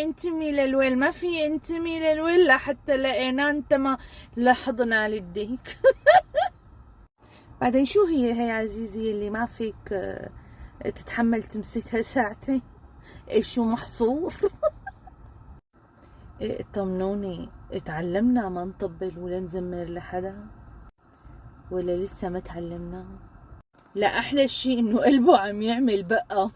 ينتمي للويل، ما في ينتمي للويل لحتى لقينا انت ما لاحظنا على الديك. بعدين شو هي عزيزي اللي ما فيك تتحمل تمسكها ساعتين؟ شو محصور؟ طمنوني، تعلمنا ما نطبل ولا نزمر لحدا ولا لسه ما تعلمنا؟ لا، احلى شيء انه قلبه عم يعمل بقى.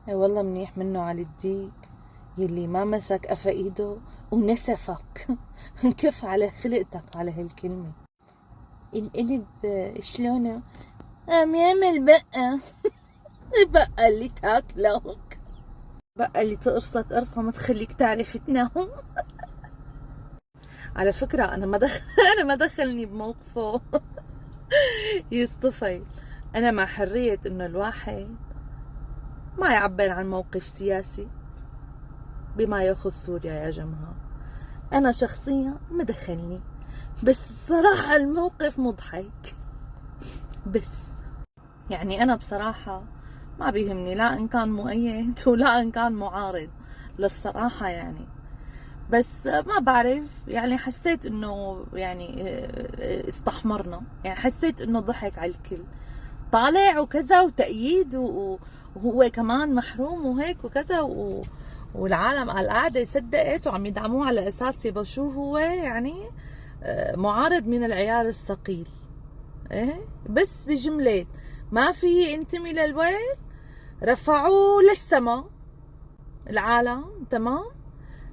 اي والله منيح منه على الديك يلي ما مسك قفا ايده ونسفك. كف على خلقتك على هالكلمة. القلب شلونه عم يعمل بقى. بقى اللي تاكلك، بقى اللي تقرصك قرصة ما تخليك تعرف تنام. على فكرة أنا ما دخلني بموقفه. يصطفي، أنا مع حرية إنه الواحد ما يعبر عن موقف سياسي بما يخص سوريا يا جماعة. أنا شخصيا ما دخلني، بس بصراحة الموقف مضحك. بس يعني أنا بصراحة ما بيهمني لا إن كان مؤيد ولا إن كان معارض للصراحة يعني. بس ما بعرف يعني، حسيت انه يعني استحمرنا، يعني حسيت انه ضحك على الكل، طالع وكذا وتأييد وهو كمان محروم وهيك وكذا والعالم على القعدة صدقت وعم يدعموه على اساس يبقى شو هو يعني معارض من العيار الثقيل. ايه بس بجملة ما في ينتمي للويل، رفعوه للسما العالم. تمام،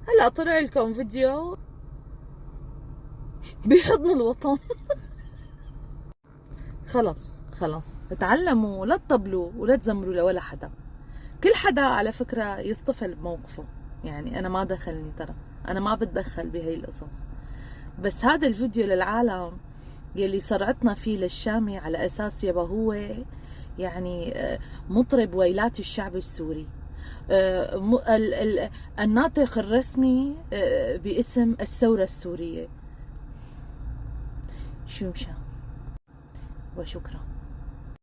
هلا طلع لكم فيديو بحضن الوطن. خلص تعلموا لا تطبلوا ولا تزمروا لولا حدا. كل حدا على فكرة يصطفل بموقفه، يعني أنا ما دخلني، ترى أنا ما بتدخل بهي القصص. بس هذا الفيديو للعالم يلي صرعتنا فيه للشامي على أساس يبا هو يعني مطرب ويلات الشعب السوري، الناطق الرسمي باسم الثورة السورية. شمشة وشكرا.